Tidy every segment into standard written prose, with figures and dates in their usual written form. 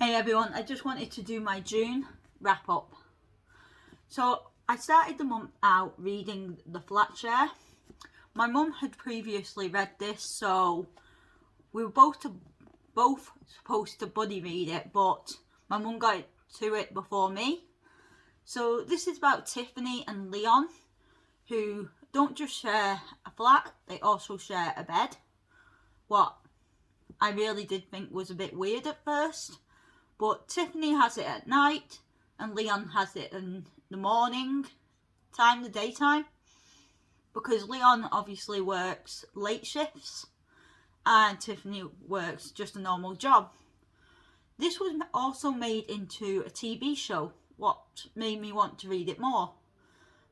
Hey everyone, I just wanted to do my June wrap up. So I started the month out reading The Flat Share. My mum had previously read this, so we were both supposed to buddy read it, but my mum got to it before me. So this is about Tiffany and Leon, who don't just share a flat, they also share a bed. What I really did think was a bit weird at first. But Tiffany has it at night and Leon has it in the morning time, the daytime. Because Leon obviously works late shifts and Tiffany works just a normal job. This was also made into a TV show, what made me want to read it more.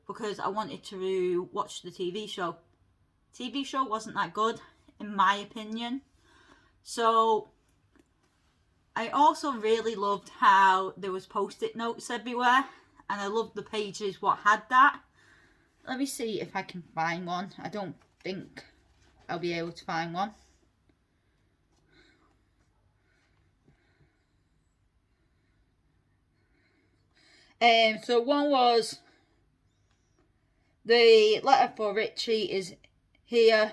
Because I wanted to watch the TV show. TV show wasn't that good, in my opinion. So I also really loved how there was post-it notes everywhere, and I loved the pages what had that. Let me see if I can find one. I don't think I'll be able to find one. So one was, the letter for Richie is here,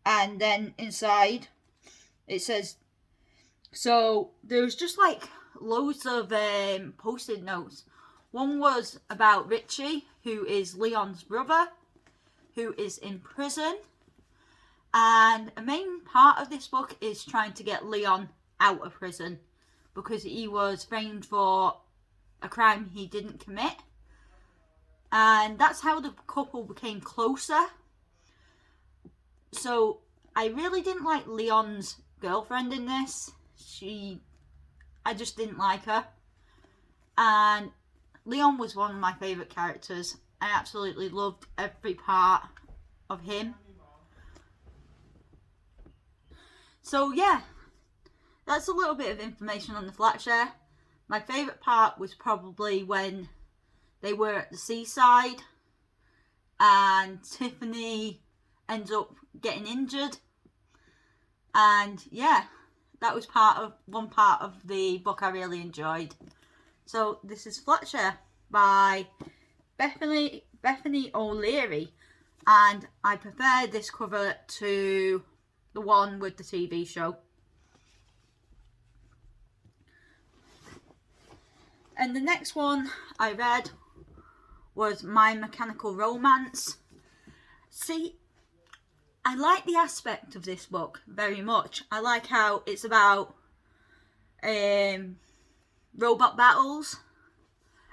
and then inside it says, so there was just like loads of post-it notes. One was about Richie, who is Leon's brother, who is in prison. And a main part of this book is trying to get Leon out of prison because he was framed for a crime he didn't commit. And that's how the couple became closer. So I really didn't like Leon's girlfriend in this. I just didn't like her. And Leon was one of my favourite characters. I absolutely loved every part of him. So yeah, that's a little bit of information on the Flat Share. My favourite part was probably when they were at the seaside and Tiffany ends up getting injured. And yeah, that was one part of the book I really enjoyed. So this is Flat Share by Bethany O'Leary, and I prefer this cover to the one with the TV show. And the next one I read was My Mechanical Romance. See, I like the aspect of this book very much. I like how it's about robot battles.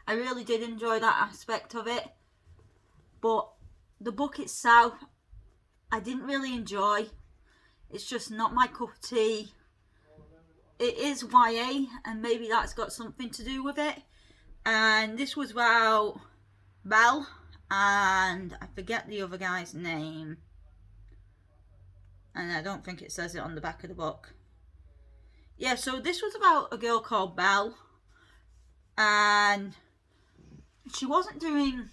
I really did enjoy that aspect of it. But the book itself, I didn't really enjoy. It's just not my cup of tea. It is YA, and maybe that's got something to do with it. And this was about Belle, and I forget the other guy's name. And I don't think it says it on the back of the book. Yeah, so this was about a girl called Belle. And she wasn't doing...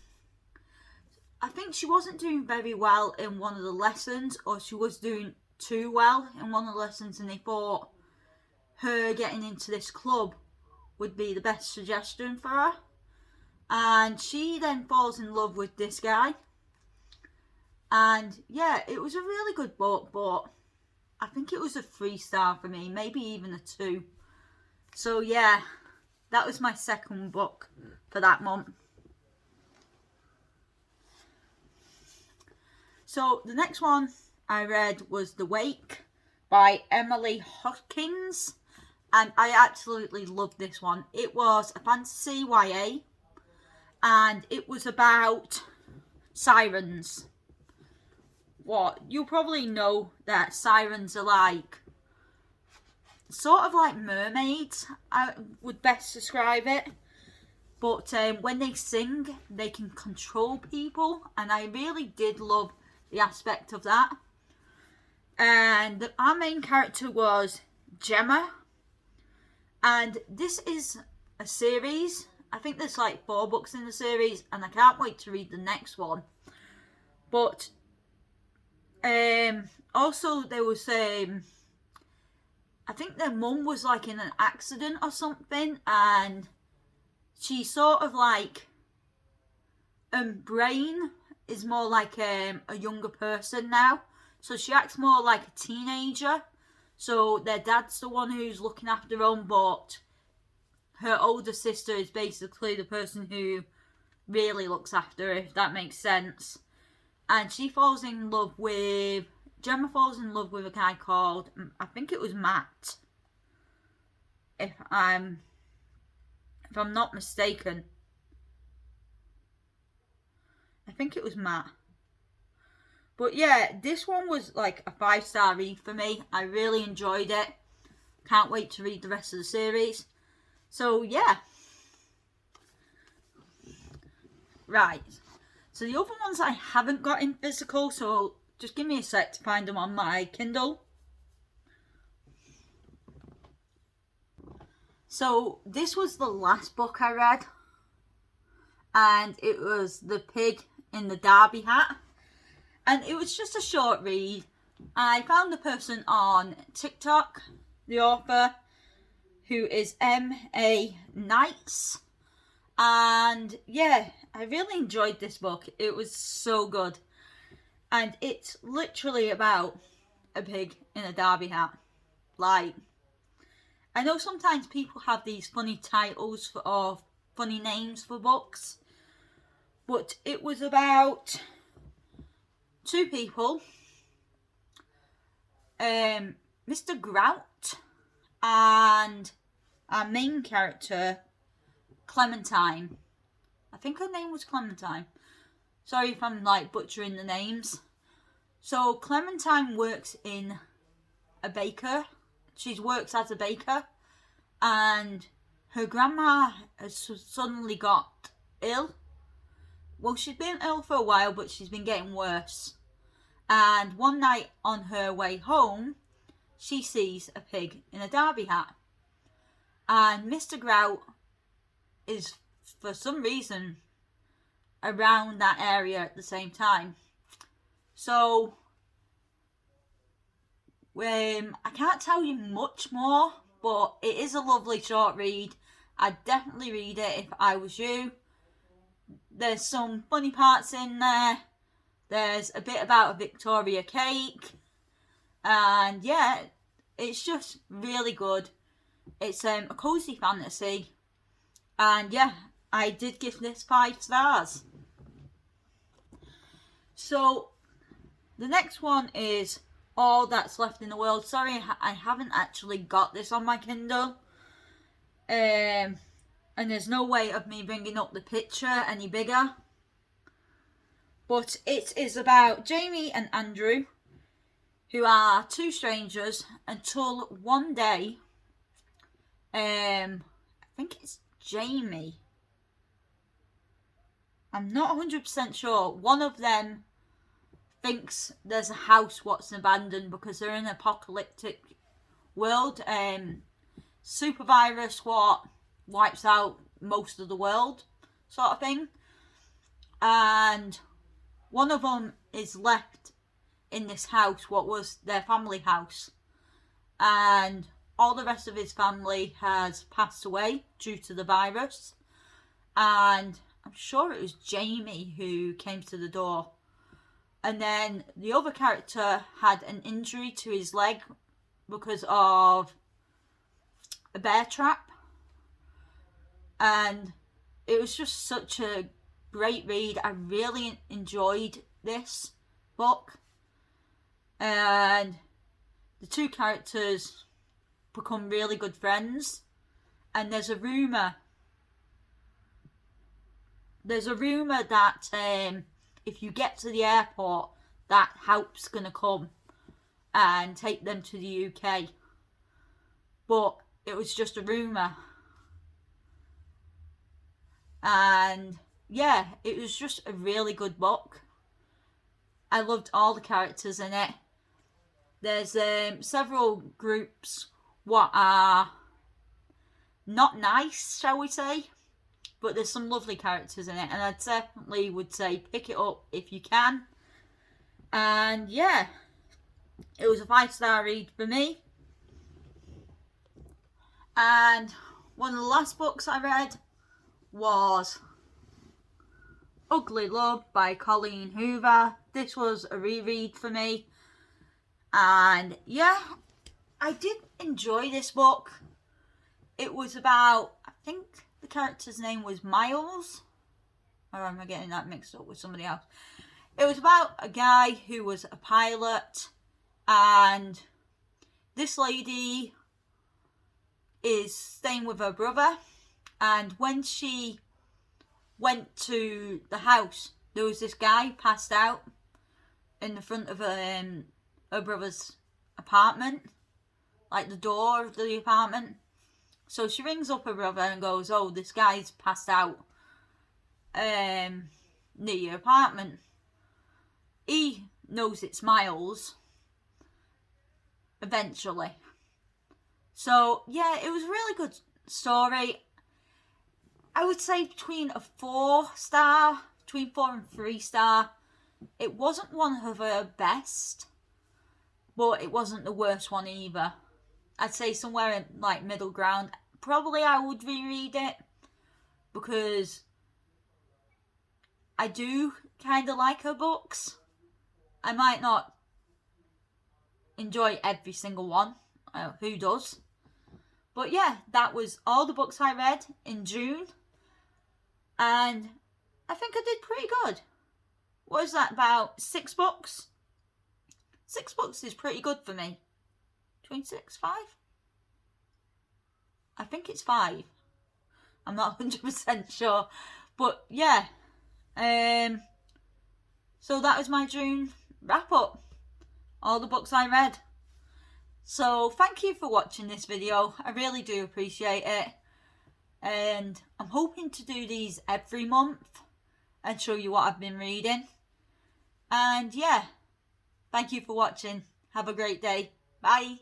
I think she wasn't doing very well in one of the lessons. Or she was doing too well in one of the lessons. And they thought her getting into this club would be the best suggestion for her. And she then falls in love with this guy. And yeah, it was a really good book, but I think it was a 3-star for me, maybe even a 2. So yeah, that was my second book for that month. So the next one I read was The Wake by Emily Hopkins, and I absolutely loved this one. It was a fantasy YA, and it was about sirens. What you probably know that sirens are like sort of like mermaids, I would best describe it, but when they sing they can control people, and I really did love the aspect of that. And our main character was Gemma, and this is a series. I think there's like 4 books in the series, and I can't wait to read the next one. But also there was I think their mum was like in an accident or something, and she sort of like brain is more like a younger person now, so she acts more like a teenager. So their dad's the one who's looking after them, but her older sister is basically the person who really looks after her, if that makes sense. And Gemma falls in love with a guy called, I think it was Matt, if I'm not mistaken. I think it was Matt. But yeah, this one was like a 5-star read for me. I really enjoyed it. Can't wait to read the rest of the series. So yeah. Right. So the other ones I haven't got in physical, so just give me a sec to find them on my Kindle. So this was the last book I read, and it was The Pig in the Derby Hat, and it was just a short read. I found the person on TikTok, the author, who is M.A. Knights, and yeah, I really enjoyed this book. It was so good, and it's literally about a pig in a derby hat. Like, I know sometimes people have these funny titles or funny names for books, but it was about two people, Mr. Grout and our main character, Clementine. I think her name was Clementine. Sorry if I'm like butchering the names. So Clementine works in a baker. She works as a baker, and her grandma has suddenly got ill. Well, she's been ill for a while, but she's been getting worse. And one night on her way home, she sees a pig in a derby hat. And Mr. Grout is, for some reason, around that area at the same time. So, I can't tell you much more, but it is a lovely short read. I'd definitely read it if I was you. There's some funny parts in there. There's a bit about a Victoria cake. And yeah, it's just really good. It's a cozy fantasy. And yeah, I did give this 5 stars. So, the next one is All That's Left in the World. Sorry, I haven't actually got this on my Kindle. And there's no way of me bringing up the picture any bigger. But it is about Jamie and Andrew, who are two strangers until one day, I think it's Jamie. I'm not 100% sure. One of them thinks there's a house what's abandoned because they're in an apocalyptic world. Super virus what wipes out most of the world, sort of thing. And one of them is left in this house, what was their family house. And all the rest of his family has passed away due to the virus. And I'm sure it was Jamie who came to the door. And then the other character had an injury to his leg because of a bear trap. And it was just such a great read. I really enjoyed this book. And the two characters become really good friends. And there's a rumour that if you get to the airport, that help's going to come and take them to the UK. But it was just a rumour. And yeah, it was just a really good book. I loved all the characters in it. There's several groups what are not nice, shall we say. But there's some lovely characters in it, and I definitely would say pick it up if you can. And yeah, it was a 5-star read for me. And one of the last books I read was Ugly Love by Colleen Hoover. This was a reread for me. And yeah, I did enjoy this book. It was about, I think the character's name was Miles. Or am I getting that mixed up with somebody else? It was about a guy who was a pilot, and this lady is staying with her brother, and when she went to the house, there was this guy passed out in the front of her brother's apartment, like the door of the apartment. So she rings up her brother and goes, oh, this guy's passed out near your apartment. He knows it's Miles eventually. So yeah, it was a really good story. I would say between a 4-star, between 4 and 3-star. It wasn't one of her best, but it wasn't the worst one either. I'd say somewhere in like middle ground. Probably I would reread it because I do kind of like her books. I might not enjoy every single one. Who does? But yeah, that was all the books I read in June. And I think I did pretty good. What is that, about 6 books? 6 books is pretty good for me. Between 6, 5? I think it's 5. I'm not 100% sure. But yeah. So that was my June wrap up. All the books I read. So thank you for watching this video. I really do appreciate it. And I'm hoping to do these every month and show you what I've been reading. And yeah, thank you for watching. Have a great day. Bye.